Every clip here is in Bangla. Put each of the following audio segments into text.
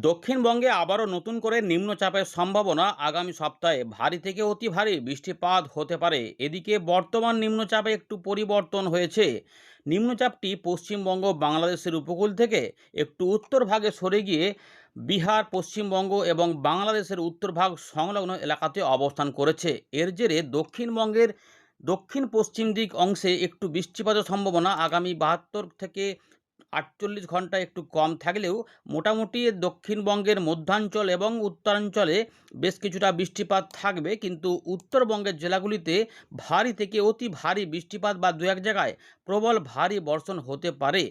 দক্ষিণবঙ্গে আবারও নতুন করে নিম্নচাপের সম্ভাবনা। আগামী সপ্তাহে ভারী থেকে অতি ভারী বৃষ্টিপাত হতে পারে। এদিকে বর্তমান নিম্নচাপে একটু পরিবর্তন হয়েছে। নিম্নচাপটি পশ্চিমবঙ্গ বাংলাদেশের উপকূল থেকে একটু উত্তর ভাগে সরে গিয়ে বিহার, পশ্চিমবঙ্গ এবং বাংলাদেশের উত্তরভাগ সংলগ্ন এলাকাতে অবস্থান করেছে। এর জেরে দক্ষিণবঙ্গের দক্ষিণ পশ্চিম দিক অংশে একটু বৃষ্টিপাতের সম্ভাবনা আগামী ৭২ থেকে ৪৮ ঘন্টায় একটু কম থাকলেও মোটামুটি দক্ষিণবঙ্গের মধ্যাঞ্চল এবং উত্তরাঞ্চলে বেশ কিছুটা বৃষ্টিপাত থাকবে, কিন্তু উত্তরবঙ্গের জেলাগুলিতে ভারী থেকে অতি ভারী বৃষ্টিপাত বা দু এক জায়গায় প্রবল ভারী বর্ষণ হতে পারে।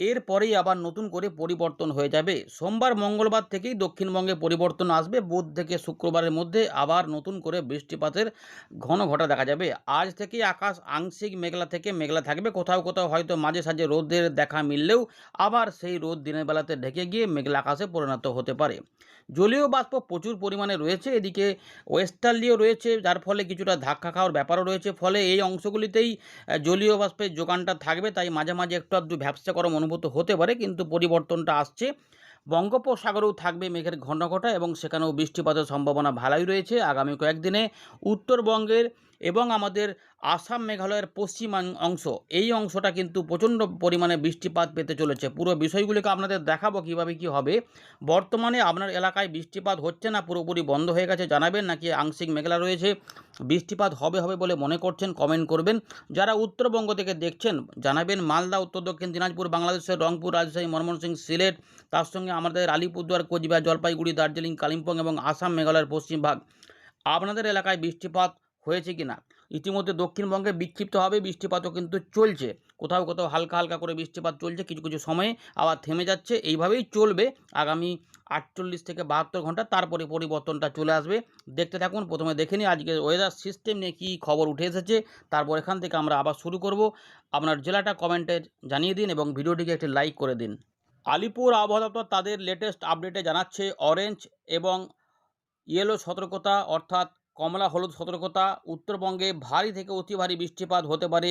এরপরেই আবার নতুন করে পরিবর্তন হয়ে যাবে। সোমবার মঙ্গলবার থেকেই দক্ষিণবঙ্গে পরিবর্তন আসবে। বুধ থেকে শুক্রবারের মধ্যে আবার নতুন করে বৃষ্টিপাতের ঘন ঘটা দেখা যাবে। আজ থেকেই আকাশ আংশিক মেঘলা থেকে মেঘলা থাকবে। কোথাও কোথাও হয়তো মাঝে সাঝে রোদের দেখা মিললেও আবার সেই রোদ দিনের বেলাতে ঢেকে গিয়ে মেঘলা আকাশে পরিণত হতে পারে। জলীয় বাষ্প প্রচুর পরিমাণে রয়েছে, এদিকে ওয়েস্টার্লিও রয়েছে, যার ফলে কিছুটা ধাক্কা খাওয়ার ব্যাপারও রয়েছে। ফলে এই অংশগুলিতেই জলীয় বাষ্পের যোগানটা থাকবে, তাই মাঝে মাঝে একটু আধটু ভ্যাপসা গরম অনুভূত হতে পারে, কিন্তু পরিবর্তনটা আসছে। বঙ্গোপসাগরেও থাকবে মেঘের ঘন ঘটা এবং সেখানেও বৃষ্টিপাতের সম্ভাবনা ভালোই রয়েছে। আগামী কয়েকদিনে উত্তরবঙ্গের এবং আমাদের আসাম মেঘালয়ের পশ্চিম অংশ, এই অংশটা কিন্তু প্রচণ্ড পরিমাণে বৃষ্টিপাত পেতে চলেছে। পুরো বিষয়গুলিকে আপনাদের দেখাবো কীভাবে কী হবে। বর্তমানে আপনার এলাকায় বৃষ্টিপাত হচ্ছে না পুরোপুরি বন্ধ হয়ে গেছে জানাবেন, নাকি আংশিক মেঘলা রয়েছে, বৃষ্টিপাত হবে হবে বলে মনে করছেন কমেন্ট করবেন। যারা উত্তরবঙ্গ থেকে দেখছেন জানাবেন। মালদা, উত্তর দক্ষিণ দিনাজপুর, বাংলাদেশের রংপুর, রাজশাহী, ময়মনসিংহ, সিলেট, তার সঙ্গে আমাদের আলিপুরদুয়ার, কোচবিহার, জলপাইগুড়ি, দার্জিলিং, কালিম্পং এবং আসাম মেঘালয়ের পশ্চিম ভাগ, আপনাদের এলাকায় বৃষ্টিপাত হয়েছে কি না। ইতিমধ্যে দক্ষিণবঙ্গে বিক্ষিপ্তভাবে বৃষ্টিপাতও কিন্তু চলছে। কোথাও কোথাও হালকা হালকা করে বৃষ্টিপাত চলছে, কিছু কিছু সময়ে আবার থেমে যাচ্ছে। এইভাবেই চলবে আগামী ৪৮ থেকে ৭২ ঘন্টা, তারপরে পরিবর্তনটা চলে আসবে। দেখতে থাকুন। প্রথমে দেখে নিই আজকে ওয়েদার সিস্টেম নিয়ে কী খবর উঠে এসেছে, তারপর এখান থেকে আমরা আবার শুরু করব। আপনার জেলাটা কমেন্টে জানিয়ে দিন এবং ভিডিওটিকে একটি লাইক করে দিন। আলিপুর আবহাওয়া দপ্তর তাদের লেটেস্ট আপডেটে জানাচ্ছে অরেঞ্জ এবং ইয়েলো সতর্কতা, অর্থাৎ কমলা হলুদ সতর্কতা। উত্তরবঙ্গে ভারী থেকে অতি ভারী বৃষ্টিপাত হতে পারে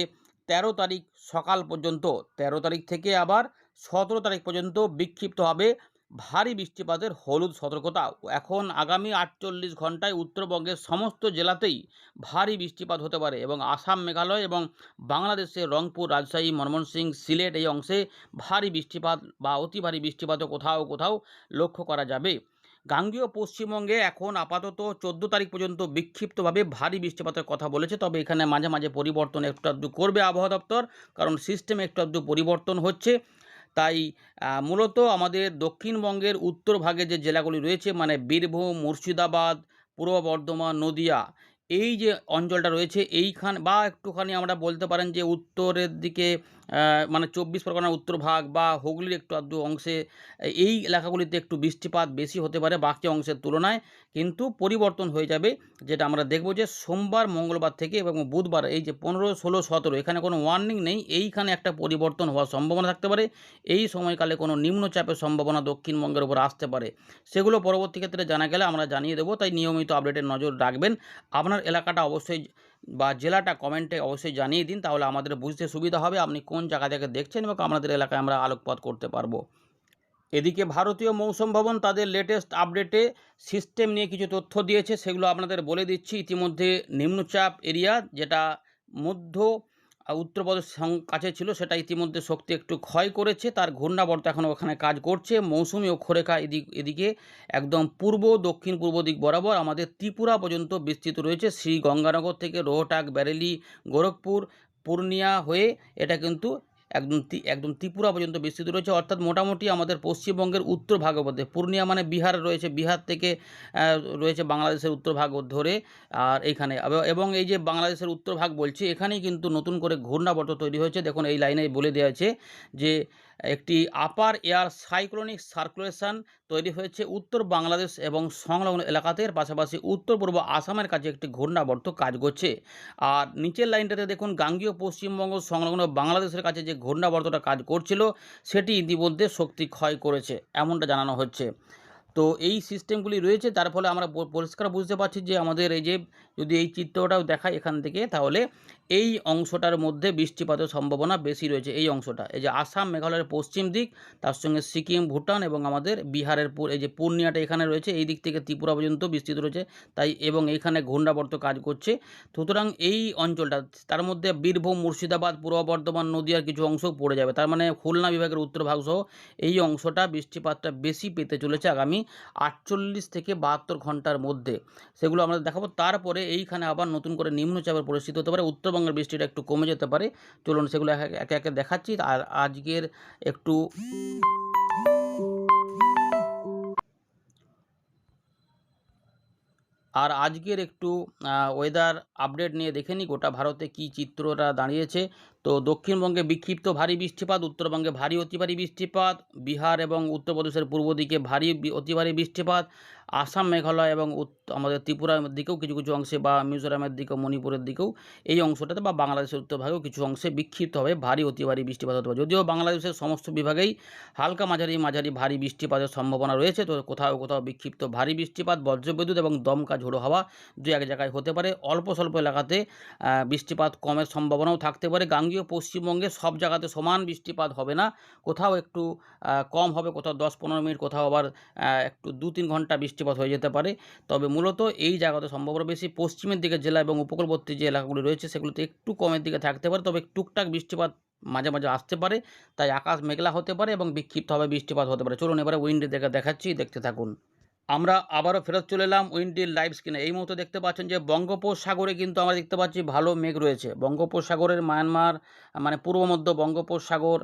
১৩ তারিখ সকাল পর্যন্ত। ১৩ তারিখ থেকে আবার ১৭ তারিখ পর্যন্ত বিক্ষিপ্তভাবে ভারী বৃষ্টিপাতের হলুদ সতর্কতা। এখন আগামী ৪৮ ঘন্টায় উত্তরবঙ্গের সমস্ত জেলাতেই ভারী বৃষ্টিপাত হতে পারে এবং আসাম, মেঘালয় এবং বাংলাদেশের রংপুর, রাজশাহী, ময়মনসিংহ, সিলেট এই অংশে ভারী বৃষ্টিপাত বা অতি ভারী বৃষ্টিপাতও কোথাও কোথাও লক্ষ্য করা যাবে। গাঙ্গেয় পশ্চিমবঙ্গে এখন আপাতত ১৪ তারিখ পর্যন্ত বিক্ষিপ্তভাবে ভারী বৃষ্টিপাতের কথা বলেছে, তবে এখানে মাঝে মাঝে পরিবর্তন একটু আধটু করবে আবহাওয়া দপ্তর, কারণ সিস্টেমে একটু আধটু পরিবর্তন হচ্ছে। তাই মূলত আমাদের দক্ষিণবঙ্গের উত্তর ভাগে যে জেলাগুলি রয়েছে, মানে বীরভূম, মুর্শিদাবাদ, পূর্ব বর্ধমান, নদিয়া, এই যে অঞ্চলটা রয়েছে এইখান বা একটুখানি আমরা বলতে পারেন যে উত্তরের দিকে মানে ২৪ পরগনার উত্তর ভাগ বা হুগলির একটু আধটু অংশে, এই এলাকাগুলিতে একটু বৃষ্টিপাত বেশি হতে পারে বাকি অংশের তুলনায়। কিন্তু পরিবর্তন হয়ে যাবে, যেটা আমরা দেখব যে সোমবার, মঙ্গলবার থেকে এবং বুধবার, এই যে ১৫, ১৬, ১৭, এখানে কোনো ওয়ার্নিং নেই, এইখানে একটা পরিবর্তন হওয়ার সম্ভাবনা থাকতে পারে। এই সময়কালে কোনো নিম্নচাপের সম্ভাবনা দক্ষিণবঙ্গের উপর আসতে পারে। সেগুলো পরবর্তী ক্ষেত্রে জানা গেলে আমরা জানিয়ে দেবো, তাই নিয়মিত আপডেটের নজর রাখবেন। আপনার এলাকাটা অবশ্যই বা জেলাটা কমেন্টে অবশ্যই জানিয়ে দিন, তাহলে আমাদের বুঝতে সুবিধা হবে আপনি কোন জায়গা থেকে দেখছেন এবং আপনাদের এলাকায় আমরা আলোকপাত করতে পারবো। এদিকে ভারতীয় মৌসুম ভবন তাদের লেটেস্ট আপডেটে সিস্টেম নিয়ে কিছু তথ্য দিয়েছে, সেগুলো আপনাদের বলে দিচ্ছি। ইতিমধ্যে নিম্নচাপ এরিয়া, যেটা মধ্য উত্তরপ্রদেশ কাছে ছিল, সেটা ইতিমধ্যে শক্তি একটু ক্ষয় করেছে। তার ঘূর্ণাবর্ত এখন ওখানে কাজ করছে। মৌসুমি অক্ষরেখা এদিকে একদম পূর্ব দক্ষিণ পূর্ব দিক বরাবর আমাদের ত্রিপুরা পর্যন্ত বিস্তৃত রয়েছে। শ্রী গঙ্গানগর থেকে রোহটাক, বেরেলি, গোরখপুর, পূর্ণিয়া হয়ে এটা কিন্তু একদম ত্রিপুরা পর্যন্ত বিস্তৃত রয়েছে। অর্থাৎ মোটামুটি আমাদের পশ্চিমবঙ্গের উত্তর ভাগের মধ্যে, পূর্ণিয়া মানে বিহার রয়েছে, বিহার থেকে রয়েছে বাংলাদেশের উত্তর ভাগ ধরে। আর এইখানে এবং এই যে বাংলাদেশের উত্তর ভাগ বলছি, এখানেই কিন্তু নতুন করে ঘূর্ণাবর্ত তৈরি হয়েছে। দেখুন এই লাইনে বলে দেওয়া আছে যে একটি আপার এয়ার সাইক্লোনিক সার্কুলেশন তৈরি হয়েছে উত্তর বাংলাদেশ এবং সংলগ্ন এলাকাতে, পাশাপাশি উত্তর পূর্ব আসামের কাছে একটি ঘূর্ণাবর্ত কাজ করছে। আর নিচের লাইনটাতে দেখুন গাঙ্গেয় পশ্চিমবঙ্গ সংলগ্ন বাংলাদেশের কাছে যে ঘূর্ণাবর্তটা কাজ করছিল, সেটি ইতিমধ্যে শক্তি ক্ষয় করেছে, এমনটা জানানো হচ্ছে। তো এই সিস্টেমগুলি রয়েছে, যার ফলে আমরা পরিষ্কার বুঝতে পারছি যে আমাদের এই যে যদি এই চিত্রটাও দেখাই এখান থেকে, তাহলে এই অংশটার মধ্যে বৃষ্টিপাতের সম্ভাবনা বেশি রয়েছে। এই অংশটা, এই যে আসাম মেঘালয়ের পশ্চিম দিক, তার সঙ্গে সিকিম, ভুটান এবং আমাদের বিহারের এই যে পূর্ণিয়াটা এখানে রয়েছে, এই দিক থেকে ত্রিপুরা পর্যন্ত বিস্তৃত রয়েছে। তাই এবং এইখানে ঘূর্ণাবর্ত কাজ করছে। সুতরাং এই অঞ্চলটা, তার মধ্যে বীরভূম, মুর্শিদাবাদ, পূর্ব বর্ধমান, নদীয়ার কিছু অংশ পড়ে যাবে। তার মানে খুলনা বিভাগের উত্তর ভাগ সহ এই অংশটা বৃষ্টিপাতটা বেশি পেতে চলেছে আগামী 48 থেকে 72 ঘন্টার মধ্যে। সেগুলো আমরা দেখাবো। তারপরে এইখানে আবার নতুন করে নিম্নচাপের পরিস্থিতি হতে পারে, উত্তরবঙ্গের বৃষ্টিটা একটু কমে যেতে পারে। চলুন সেগুলো একে একে দেখাচ্ছি। আর আজকের একটু ওয়েদার আপডেট নিয়ে দেখে নিই গোটা ভারতে কী চিত্রটা দাঁড়িয়েছে। তো দক্ষিণবঙ্গে বিক্ষিপ্ত ভারী বৃষ্টিপাত, উত্তরবঙ্গে ভারী অতি ভারী বৃষ্টিপাত, বিহার এবং উত্তরপ্রদেশের পূর্ব দিকে ভারী অতি ভারী বৃষ্টিপাত, আসাম, মেঘালয় এবং আমাদের ত্রিপুরার দিকেও কিছু কিছু অংশে, বা মিজোরামের দিকেও, মণিপুরের দিকেও এই অংশটাতে, বা বাংলাদেশের উত্তরভাগেও কিছু অংশে বিক্ষিপ্তভাবে ভারী অতি ভারী বৃষ্টিপাত হতে পারে। যদিও বাংলাদেশের সমস্ত বিভাগেই হালকা মাঝারি ভারী বৃষ্টিপাতের সম্ভাবনা রয়েছে। তো কোথাও কোথাও বিক্ষিপ্ত ভারী বৃষ্টিপাত, বজ্রবিদ্যুৎ এবং দমকা ঝোড়ো হাওয়া দু এক জায়গায় হতে পারে। অল্প স্বল্প এলাকাতে বৃষ্টিপাত কমের সম্ভাবনাও থাকতে পারে। গাঙ্গীয় পশ্চিমবঙ্গে সব জায়গাতে সমান বৃষ্টিপাত হবে না, কোথাও একটু কম হবে, কোথাও 10-15 মিনিট, কোথাও আবার একটু 2-3 ঘন্টা বৃষ্টিপাত হয়ে যেতে পারে। তবে মূলত এই জায়গাতে সম্ভাবনা বেশি। পশ্চিমের দিকে জেলা এবং উপকূলবর্তী যে এলাকাগুলি রয়েছে সেগুলোতে একটু কমের দিকে থাকতে পারে, তবে টুকটাক বৃষ্টিপাত মাঝে মাঝে আসতে পারে। তাই আকাশ মেঘলা হতে পারে এবং বিক্ষিপ্তভাবে বৃষ্টিপাত হতে পারে। চলুন এবারে উইন্ডের দিকে দেখাচ্ছি, দেখতে থাকুন। আমরা আবারও ফেরত চলে এলাম উইন্ডির লাইভ স্ক্রিনে। এই মুহূর্তে দেখতে পাচ্ছেন যে বঙ্গোপসাগরে কিন্তু আমরা দেখতে পাচ্ছি ভালো মেঘ রয়েছে। বঙ্গোপসাগরের মায়ানমার, মানে পূর্ব মধ্য বঙ্গোপসাগর,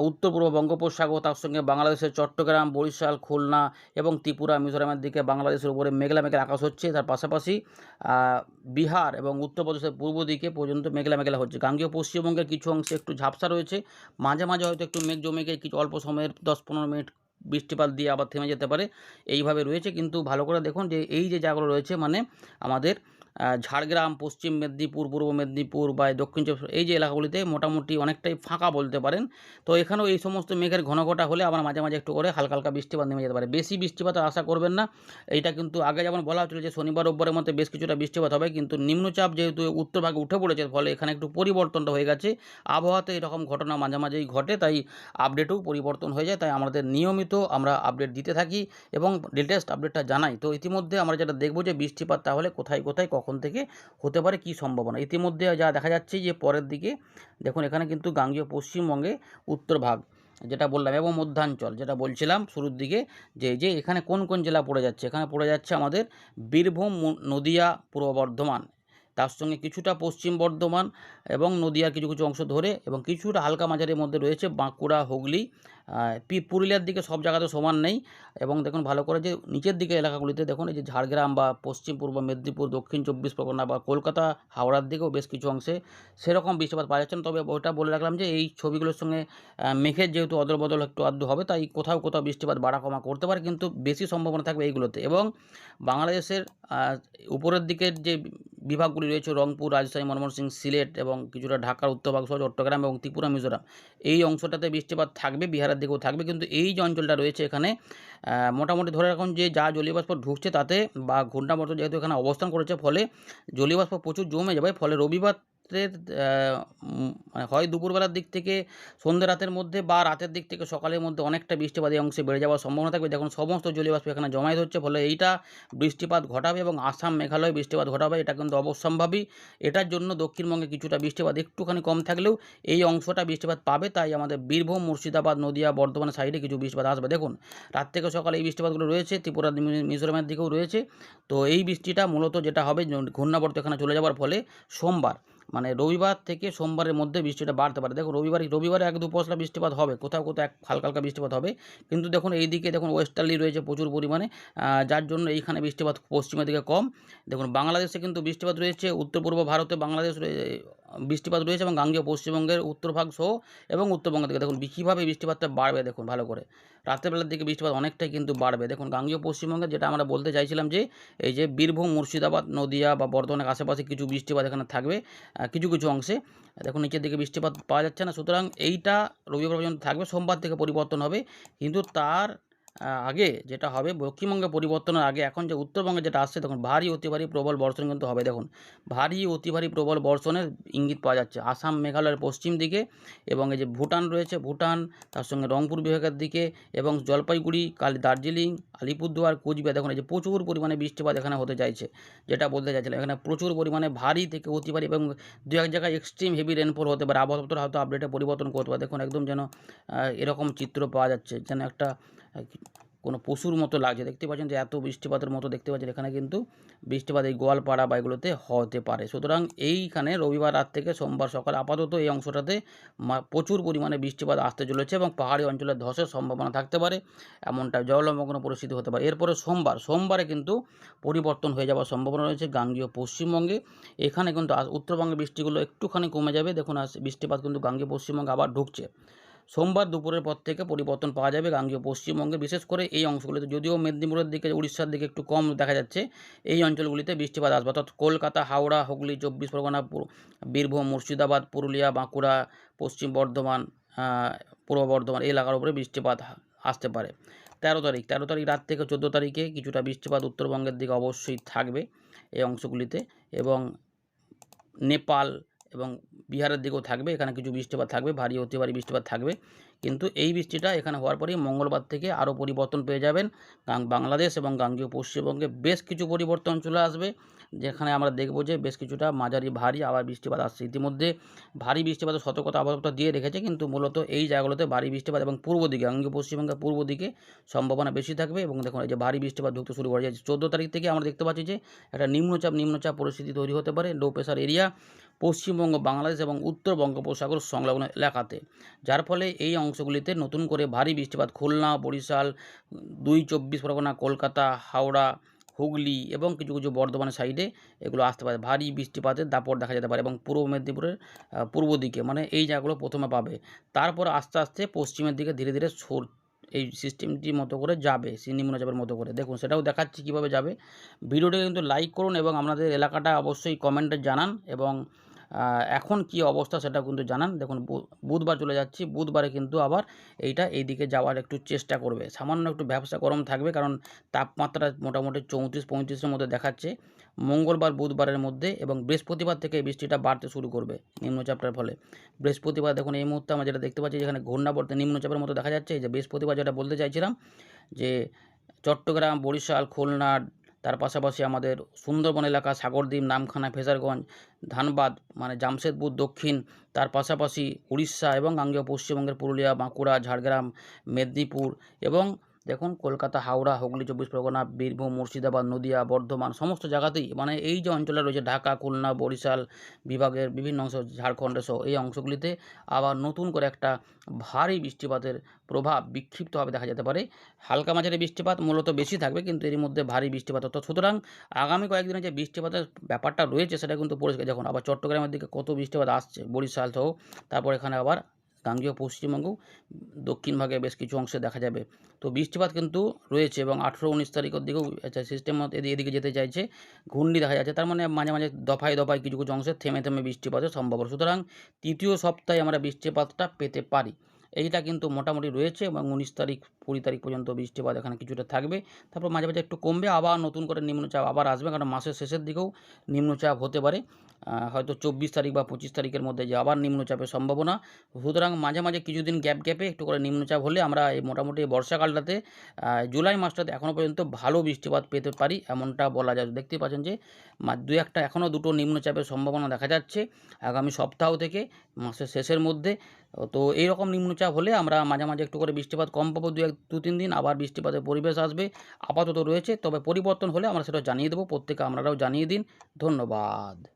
উত্তর পূর্ব বঙ্গোপসাগর, তার সঙ্গে বাংলাদেশের চট্টগ্রাম, বরিশাল, খুলনা এবং ত্রিপুরা, মিজোরামের দিকে বাংলাদেশের উপরে মেঘলা মেঘলা আকাশ হচ্ছে। তার পাশাপাশি বিহার এবং উত্তরপ্রদেশের পূর্ব দিকে পর্যন্ত মেঘলা মেঘলা হচ্ছে। গাঙ্গেয় পশ্চিমবঙ্গের কিছু অংশে একটু ঝাপসা রয়েছে, মাঝে মাঝে হয়তো একটু মেঘ জমে গিয়ে কিছু অল্প সময়ের 10-15 মিনিট বৃষ্টিপাত দিয়ে আবার থেমে যেতে পারে, এইভাবে রয়েছে। কিন্তু ভালো করে দেখুন যে এই যে জায়গাগুলো রয়েছে, মানে আমাদের ঝাড়গ্রাম, পশ্চিম মেদিনীপুর, পূর্ব মেদিনীপুর বা দক্ষিণ চব্বিশ, এই যে এলাকাগুলিতে মোটামুটি অনেকটাই ফাঁকা বলতে পারেন। তো এখানেও এই সমস্ত মেঘের ঘনঘটা হলে আবার মাঝে মাঝে একটু করে হালকা হালকা বৃষ্টিপাত নেমে যেতে পারে। বেশি বৃষ্টিপাতের আশা করবেন না। এইটা কিন্তু আগে যেমন বলা হচ্ছিল যে শনিবার রোববারের মধ্যে বেশ কিছুটা বৃষ্টিপাত হবে, কিন্তু নিম্নচাপ যেহেতু উত্তর ভাগে উঠে পড়েছে, ফলে এখানে একটু পরিবর্তনটা হয়ে গেছে। আবহাওয়াতে এরকম ঘটনা মাঝে মাঝেই ঘটে, তাই আপডেটেও পরিবর্তন হয়ে যায়। তাই আমাদের নিয়মিত আমরা আপডেট দিতে থাকি এবং লেটেস্ট আপডেটটা জানাই। তো ইতিমধ্যে আমরা যেটা দেখবো যে বৃষ্টিপাত তাহলে কোথায় কোথায় কখন থেকে হতে পারে, কী সম্ভাবনা। ইতিমধ্যে যা দেখা যাচ্ছে যে পরের দিকে দেখুন, এখানে কিন্তু গাঙ্গেয় পশ্চিমবঙ্গে উত্তর ভাগ যেটা বললাম এবং মধ্যাঞ্চল যেটা বলছিলাম শুরুর দিকে, যে এখানে কোন কোন জেলা পড়ে যাচ্ছে, এখানে পড়ে যাচ্ছে আমাদের বীরভূম, নদিয়া, পূর্ব বর্ধমান, তার সঙ্গে কিছুটা পশ্চিম বর্ধমান এবং নদিয়ার কিছু কিছু অংশ ধরে, এবং কিছুটা হালকা মাঝারির মধ্যে রয়েছে বাঁকুড়া, হুগলি, পুরুলিয়ার দিকে সব জায়গাতে সমান নেই। এবং দেখুন ভালো করে যে নিচের দিকে এলাকাগুলিতে দেখুন, এই যে ঝাড়গ্রাম বা পশ্চিম পূর্ব মেদিনীপুর, দক্ষিণ 24 পরগনা বা কলকাতা, হাওড়ার দিকেও বেশ কিছু অংশে সেরকম বৃষ্টিপাত পাওয়া যাচ্ছে না। তবে ওইটা বলে রাখলাম যে এই ছবিগুলোর সঙ্গে মেঘের যেহেতু অদল বদল একটু আধটু হবে, তাই কোথাও কোথাও বৃষ্টিপাত বাড়া কমা করতে পারে, কিন্তু বেশি সম্ভাবনা থাকবে এইগুলোতে। এবং বাংলাদেশের উপরের দিকের যে বিভাগগুলি রয়েছে, রংপুর, রাজশাহী, ময়মনসিংহ, সিলেট এবং কিছুটা ঢাকার উত্তরভাগ সহ চট্টগ্রাম এবং ত্রিপুরা, মিজোরাম, এই অংশটাতে বৃষ্টিপাত থাকবে, বিহারের দিকেও থাকবে। কিন্তু এই যে অঞ্চলটা রয়েছে এখানে মোটামুটি ধরে রাখুন যে যা জলীয় বাষ্প ঢুকছে তাতে, বা ঘূর্ণাবর্ত যেহেতু এখানে অবস্থান করেছে, ফলে জলীয় বাষ্প প্রচুর জমে যাবে। ফলে রবিবার মানে হয় দুপুরবেলার দিক থেকে সন্ধ্যে রাতের মধ্যে, বা রাতের দিক থেকে সকালের মধ্যে অনেকটা বৃষ্টিপাত এই অংশে বেড়ে যাওয়ার সম্ভাবনা থাকবে। দেখুন সমস্ত জলীয় বাষ্প এখানে জমায়েত হচ্ছে, ফলে এইটা বৃষ্টিপাত ঘটাবে এবং আসাম, মেঘালয় বৃষ্টিপাত ঘটাবে। এটা কিন্তু অবশ্যম্ভাবী। এটার জন্য দক্ষিণবঙ্গে কিছুটা বৃষ্টিপাত একটুখানি কম থাকলেও এই অংশটা বৃষ্টিপাত পাবে। তাই আমাদের বীরভূম, মুর্শিদাবাদ, নদিয়া, বর্ধমান সাইডে কিছু বৃষ্টিপাত আসবে। দেখুন রাত থেকে সকালে এই বৃষ্টিপাতগুলো রয়েছে, ত্রিপুরা, মিজোরামের দিকেও রয়েছে। তো এই বৃষ্টিটা মূলত যেটা হবে, ঘূর্ণাবর্ত এখানে চলে যাওয়ার ফলে সোমবার, মানে রবিবার থেকে সোমবারের মধ্যে বৃষ্টিটা বাড়তে পারে। দেখুন রবিবারে 1-2 পশলা বৃষ্টিপাত হবে, কোথাও কোথাও হালকা হালকা বৃষ্টিপাত হবে। কিন্তু দেখুন এইদিকে দেখুন ওয়েস্টার্লি রয়েছে প্রচুর পরিমাণে, যার জন্য এইখানে বৃষ্টিপাত পশ্চিমের দিকে কম। দেখুন বাংলাদেশে কিন্তু বৃষ্টিপাত রয়েছে, উত্তর পূর্ব ভারতে বাংলাদেশ বৃষ্টিপাত রয়েছে, এবং গাঙ্গেয় পশ্চিমবঙ্গের উত্তরভাগ সহ এবং উত্তরবঙ্গের দিকে দেখুন কীভাবে বৃষ্টিপাতটা বাড়বে। দেখুন ভালো করে রাতের বেলার দিকে বৃষ্টিপাত অনেকটাই কিন্তু বাড়বে। দেখুন গাঙ্গেয় পশ্চিমবঙ্গে যেটা আমরা বলতে চাইছিলাম, যে এই যে বীরভূম, মুর্শিদাবাদ, নদিয়া বা বর্ধমানের আশেপাশে কিছু বৃষ্টিপাত এখানে থাকবে, কিছু কিছু অংশে। দেখুন নিচের দিকে বৃষ্টিপাত পাওয়া যাচ্ছে না। সুতরাং এইটা রবিবার পর্যন্ত থাকবে, সোমবার থেকে পরিবর্তন হবে। কিন্তু তার আগে যেটা হবে দক্ষিণবঙ্গে পরিবর্তনের আগে এখন যে উত্তরবঙ্গে যেটা আসছে দেখুন ভারী অতি ভারী প্রবল বর্ষণ কিন্তু হবে। দেখুন ভারী অতি ভারী প্রবল বর্ষণের ইঙ্গিত পাওয়া যাচ্ছে আসাম মেঘালয়ের পশ্চিম দিকে, এবং এই যে ভুটান রয়েছে ভুটান, তার সঙ্গে রংপুর বিভাগের দিকে এবং জলপাইগুড়ি দার্জিলিং আলিপুরদুয়ার কোচবিহার, দেখুন এই যে প্রচুর পরিমাণে বৃষ্টিপাত এখানে হতে চাইছে। যেটা বলতে চাইছিলাম এখানে প্রচুর পরিমাণে ভারী থেকে অতি ভারী এবং দু এক জায়গায় এক্সট্রিম হেভি রেনফল হতে পারে। আবহাওয়া দপ্তর হয়তো আপডেটে পরিবর্তন করতে পারে। দেখুন একদম যেন এরকম চিত্র পাওয়া যাচ্ছে, যেন একটা কোনো পশুর মতো লাগছে। দেখতে পাচ্ছেন যে এত বৃষ্টিপাতের মতো দেখতে পাচ্ছেন এখানে কিন্তু বৃষ্টিপাত এই গোয়ালপাড়া বা এগুলোতে হতে পারে। সুতরাং এইখানে রবিবার রাত থেকে সোমবার সকাল আপাতত এই অংশটাতে প্রচুর পরিমাণে বৃষ্টিপাত আসতে চলেছে এবং পাহাড়ি অঞ্চলে ধসের সম্ভাবনা থাকতে পারে, এমনটা জলমগ্ন পরিস্থিতি হতে পারে। এরপরে সোমবারে কিন্তু পরিবর্তন হয়ে যাওয়ার সম্ভাবনা রয়েছে গাঙ্গেয় পশ্চিমবঙ্গে। এখানে কিন্তু উত্তরবঙ্গে বৃষ্টিগুলো একটুখানি কমে যাবে। দেখুন বৃষ্টিপাত কিন্তু গাঙ্গেয় পশ্চিমবঙ্গে আবার ঢুকছে। সোমবার দুপুরের পর থেকে পরিবর্তন পাওয়া যাবে গাঙ্গেয় পশ্চিমবঙ্গে, বিশেষ করে এই অংশগুলিতে। যদিও মেদিনীপুরের দিকে উড়িষ্যার দিকে একটু কম দেখা যাচ্ছে, এই অঞ্চলগুলিতে বৃষ্টিপাত আসবে। অর্থাৎ কলকাতা, হাওড়া, হুগলি, 24 পরগনা, বীরভূম, মুর্শিদাবাদ, পুরুলিয়া, বাঁকুড়া, পশ্চিম বর্ধমান, পূর্ব বর্ধমান এই এলাকার উপরে বৃষ্টিপাত আসতে পারে। 13 তারিখ রাত থেকে 14 তারিখে কিছুটা বৃষ্টিপাত উত্তরবঙ্গের দিকে অবশ্যই থাকবে এই অংশগুলিতে, এবং নেপাল এবং বিহারের দিকেও থাকবে। এখানে কিছু বৃষ্টিপাত থাকবে, ভারী অতি ভারী বৃষ্টিপাত থাকবে। কিন্তু এই বৃষ্টিটা এখানে হওয়ার পরেই মঙ্গলবার থেকে আরও পরিবর্তন পেয়ে যাবেন। বাংলাদেশ এবং গাঙ্গেয় পশ্চিমবঙ্গে বেশ কিছু পরিবর্তন চলে আসবে, যেখানে আমরা দেখব যে বেশ কিছুটা মাঝারি ভারী আবার বৃষ্টিপাত আসছে। ইতিমধ্যে ভারী বৃষ্টিপাতের সতর্কতা আবহাওয়া দিয়ে রেখেছে, কিন্তু মূলত এই জায়গাগুলোতে ভারী বৃষ্টিপাত এবং পূর্ব দিকে গাঙ্গেয় পশ্চিমবঙ্গের পূর্ব দিকে সম্ভাবনা বেশি থাকবে। এবং দেখুন এই যে ভারী বৃষ্টিপাত ঢুকতে শুরু করে যাচ্ছে। 14 তারিখ থেকে আমরা দেখতে পাচ্ছি যে একটা নিম্নচাপ পরিস্থিতি তৈরি হতে পারে, low pressure area Paschimbanga, Bangladesh এবং উত্তর বঙ্গোপসাগর সংলগ্ন এলাকাতে, যার ফলে এই অংশগুলিতে নতুন করে ভারী বৃষ্টিপাত খুলনা, বরিশাল, 24 পরগনা, কলকাতা, হাওড়া, হুগলি এবং কিছু কিছু বর্ধমানের সাইডে এগুলো আসতে পারে। ভারী বৃষ্টিপাতের দাপট দেখা যেতে পারে এবং পূর্ব মেদিনীপুরের পূর্ব দিকে, মানে এই জায়গাগুলো প্রথমে পাবে। তারপর আস্তে আস্তে পশ্চিমের দিকে ধীরে ধীরে এই সিস্টেমটির মতো করে যাবে, নিম্নচাপের মতো করে। দেখুন সেটাও দেখাচ্ছি কীভাবে যাবে। ভিডিওটা কিন্তু লাইক করুন এবং আপনাদের এলাকাটা অবশ্যই কমেন্টে জানান, এবং এখন কি অবস্থা সেটা কিন্তু জানান। দেখুন বুধবার চলে যাচ্ছি, বুধবারে কিন্তু আবার এইদিকে যাওয়ার একটু চেষ্টা করবে। সামান্য একটু ব্যবসা গরম থাকবে, কারণ তাপমাত্রা মোটামুটি 34-35-এর মধ্যে দেখাচ্ছে মঙ্গলবার বুধবারের মধ্যে, এবং বৃহস্পতিবার থেকে বৃষ্টিটা বাড়তে শুরু করবে নিম্নচাপটার ফলে। বৃহস্পতিবার দেখুন এই মুহূর্তে আমরা যেটা দেখতে পাচ্ছি যেখানে ঘূর্ণাবর্তে নিম্নচাপের মতো দেখা যাচ্ছে। এই যে বৃহস্পতিবার যেটা বলতে চাইছিলাম, যে চট্টগ্রাম, বরিশাল, খুলনা, তার পাশাপাশি আমাদের সুন্দরবন এলাকা, সাগরদ্বীপ, নামখানা, ফেজারগঞ্জ, ধানবাদ মানে জামশেদপুর দক্ষিণ, তার পাশাপাশি উড়িষ্যা এবং গাঙ্গেয় পশ্চিমবঙ্গের পুরুলিয়া, বাঁকুড়া, ঝাড়গ্রাম, মেদিনীপুর এবং দেখুন কলকাতা, হাওড়া, হুগলি, 24 পরগনা, বীরভূম, মুর্শিদাবাদ, নদিয়া, বর্ধমান সমস্ত জায়গাতেই, মানে এই যে অঞ্চলে রয়েছে ঢাকা, খুলনা, বরিশাল বিভাগের বিভিন্ন অংশ, ঝাড়খণ্ডের সহ এই অংশগুলিতে আবার নতুন করে একটা ভারী বৃষ্টিপাতের প্রভাব বিক্ষিপ্তভাবে দেখা যেতে পারে। হালকা মাঝারি বৃষ্টিপাত মূলত বেশি থাকবে, কিন্তু এর মধ্যে ভারী বৃষ্টিপাত অর্থাৎ। সুতরাং আগামী কয়েকদিনে যে বৃষ্টিপাতের ব্যাপারটা রয়েছে সেটা কিন্তু পরিষ্কার। যখন আবার চট্টগ্রামের দিকে কত বৃষ্টিপাত আসছে, বরিশাল সহ, তারপর এখানে আবার গাঙ্গেয় পশ্চিমবঙ্গ দক্ষিণ ভাগে বেশ কিছু অংশে দেখা যাবে। তো বৃষ্টিপাত কিন্তু রয়েছে, এবং 18-19 তারিখের দিকেও সিস্টেম এদিকে যেতে চাইছে, ঘূর্ণি দেখা যাচ্ছে। তার মানে মাঝে মাঝে দফায় দফায় কিছু কিছু অংশে থেমে থেমে বৃষ্টিপাতের সম্ভাবনা। সুতরাং তৃতীয় সপ্তাহে আমরা বৃষ্টিপাতটা পেতে পারি, এইটা কিন্তু মোটামুটি রয়েছে। এবং 19 তারিখ 20 তারিখ পর্যন্ত বৃষ্টিপাত এখানে কিছুটা থাকবে, তারপর মাঝে মাঝে একটু কমবে, আবার নতুন করে নিম্নচাপ আবার আসবে, কারণ মাসের শেষের দিকেও নিম্নচাপ হতে পারে। হয়তো 24 তারিখ বা 25 তারিখের মধ্যে যে আবার নিম্নচাপের সম্ভাবনা। সুতরাং মাঝে মাঝে কিছুদিন গ্যাপে একটু করে নিম্নচাপ হলে আমরা এই মোটামুটি বর্ষাকালটাতে জুলাই মাসটাতে এখনও পর্যন্ত ভালো বৃষ্টিপাত পেতে পারি, এমনটা বলা যায়। দেখতেই পাচ্ছেন যে দু একটা এখনও দুটো নিম্নচাপের সম্ভাবনা দেখা যাচ্ছে আগামী সপ্তাহ থেকে মাসের শেষের মধ্যে। তো এইরকম নিম্নচাপ হলে আমরা মাঝে মাঝে একটু করে বৃষ্টিপাত কম পাবো, 2-3 দিন আবার বৃষ্টিপাতের পরিবেশ আসবে, আপাতত রয়েছে। তবে পরিবর্তন হলে আমরা সেটা জানিয়ে দেবো, প্রত্যেকে আপনারাও জানিয়ে দিন। ধন্যবাদ।